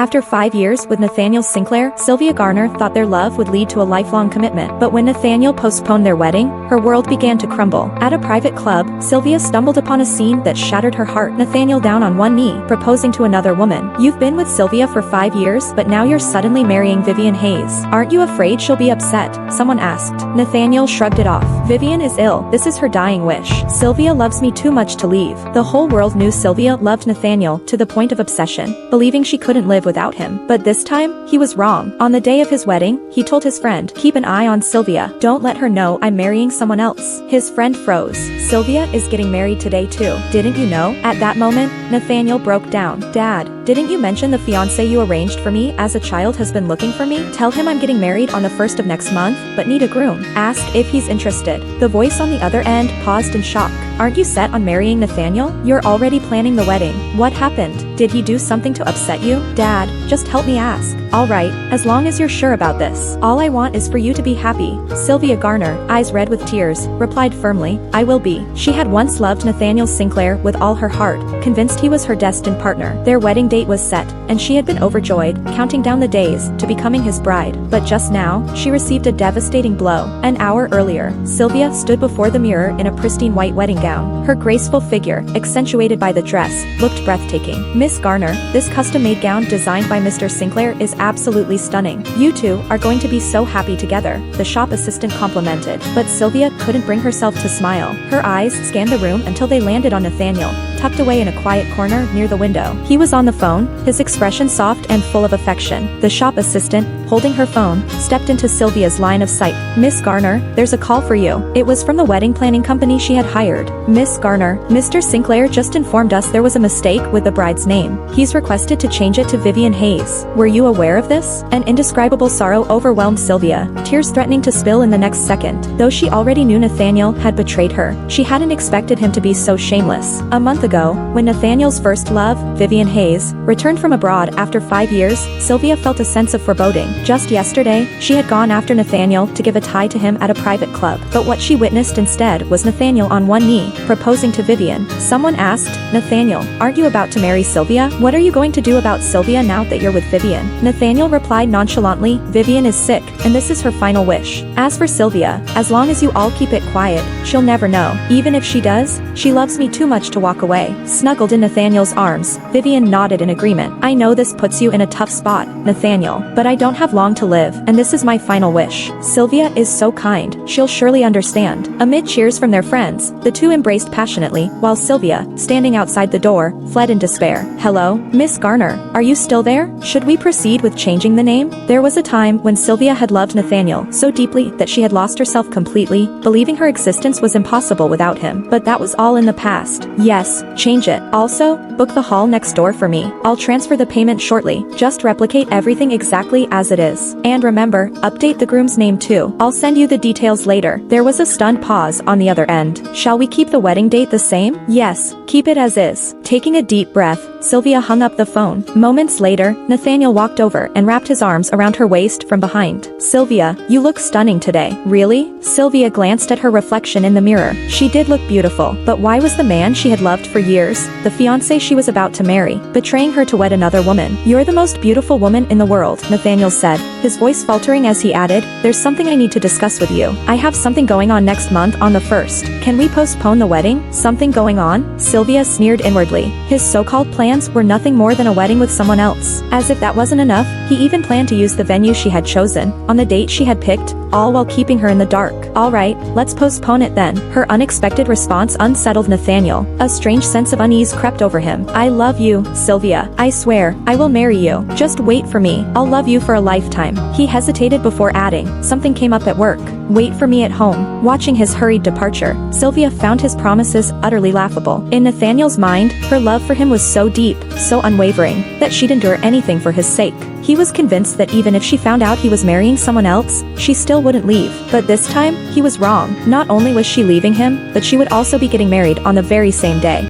After 5 years with Nathaniel Sinclair, Sylvia Garner thought their love would lead to a lifelong commitment. But when Nathaniel postponed their wedding, her world began to crumble. At a private club, Sylvia stumbled upon a scene that shattered her heart. Nathaniel down on one knee, proposing to another woman. "You've been with Sylvia for 5 years, but now you're suddenly marrying Vivian Hayes. Aren't you afraid she'll be upset?" someone asked. Nathaniel shrugged it off. "Vivian is ill. This is her dying wish. Sylvia loves me too much to leave." The whole world knew Sylvia loved Nathaniel to the point of obsession, believing she couldn't live without him. But this time, he was wrong. On the day of his wedding, he told his friend, "Keep an eye on Sylvia. Don't let her know I'm marrying someone else." His friend froze. "Sylvia is getting married today too. Didn't you know?" At that moment, Nathaniel broke down. "Dad, didn't you mention the fiancé you arranged for me as a child has been looking for me? Tell him I'm getting married on the 1st of next month, but need a groom. Ask if he's interested." The voice on the other end paused in shock. "Aren't you set on marrying Nathaniel? You're already planning the wedding. What happened? Did he do something to upset you?" "Dad, just help me ask." "All right, as long as you're sure about this. All I want is for you to be happy." Sylvia Garner, eyes red with tears, replied firmly, "I will be." She had once loved Nathaniel Sinclair with all her heart, convinced he was her destined partner. Their wedding date was set, and she had been overjoyed, counting down the days to becoming his bride. But just now, she received a devastating blow. An hour earlier, Sylvia stood before the mirror in a pristine white wedding gown. Her graceful figure, accentuated by the dress, looked breathtaking. "Miss Garner, this custom-made gown designed by Mr. Sinclair is absolutely stunning. You two are going to be so happy together," the shop assistant complimented. But Sylvia couldn't bring herself to smile. Her eyes scanned the room until they landed on Nathaniel, tucked away in a quiet corner near the window. He was on the phone, his expression soft and full of affection. The shop assistant, holding her phone, stepped into Sylvia's line of sight. "Miss Garner, there's a call for you." It was from the wedding planning company she had hired. "Miss Garner, Mr. Sinclair just informed us there was a mistake with the bride's name. He's requested to change it to Vivian Hayes. Were you aware of this?" An indescribable sorrow overwhelmed Sylvia, tears threatening to spill in the next second. Though she already knew Nathaniel had betrayed her, she hadn't expected him to be so shameless. A month ago, when Nathaniel's first love, Vivian Hayes, returned from abroad after 5 years, Sylvia felt a sense of foreboding. Just yesterday, she had gone after Nathaniel to give a tie to him at a private club. But what she witnessed instead was Nathaniel on one knee, proposing to Vivian. Someone asked, "Nathaniel, aren't you about to marry Sylvia? What are you going to do about Sylvia now that you're with Vivian?" Nathaniel replied nonchalantly, "Vivian is sick, and this is her final wish. As for Sylvia, as long as you all keep it quiet, she'll never know. Even if she does, she loves me too much to walk away." Snuggled in Nathaniel's arms, Vivian nodded in agreement. "I know this puts you in a tough spot, Nathaniel, but I don't have long to live, and this is my final wish. Sylvia is so kind, she'll surely understand." Amid cheers from their friends, the two embraced passionately, while Sylvia, standing outside the door, fled in despair. "Hello, Miss Garner, are you still there? Should we proceed with changing the name?" There was a time when Sylvia had loved Nathaniel so deeply that she had lost herself completely, believing her existence was impossible without him. But that was all in the past. "Yes, change it. Also, book the hall next door for me. I'll transfer the payment shortly. Just replicate everything exactly as it is. And remember, update the groom's name too. I'll send you the details later." There was a stunned pause on the other end. "Shall we keep the wedding date the same?" "Yes, keep it as is." Taking a deep breath, Sylvia hung up the phone. Moments later, Nathaniel walked over and wrapped his arms around her waist from behind. "Sylvia, you look stunning today." "Really?" Sylvia glanced at her reflection in the mirror. She did look beautiful, but why was the man she had loved for years, the fiancé she was about to marry, betraying her to wed another woman? "You're the most beautiful woman in the world," Nathaniel said, his voice faltering as he added, "There's something I need to discuss with you. I have something going on next month on the 1st. Can we postpone the wedding?" "Something going on?" Sylvia sneered inwardly. His so-called plans were nothing more than a wedding with someone else. As if that wasn't enough, he even planned to use the venue she had chosen, on the date she had picked, all while keeping her in the dark. "All right, let's postpone it then." Her unexpected response unsettled Nathaniel. A strange sense of unease crept over him. "I love you, Sylvia. I swear, I will marry you. Just wait for me. I'll love you for a lifetime." He hesitated before adding, "Something came up at work. Wait for me at home." Watching his hurried departure, Sylvia found his promises utterly laughable. In Nathaniel's mind, her love for him was so deep, so unwavering, that she'd endure anything for his sake. He was convinced that even if she found out he was marrying someone else, she still wouldn't leave. But this time, he was wrong. Not only was she leaving him, but she would also be getting married on the very same day.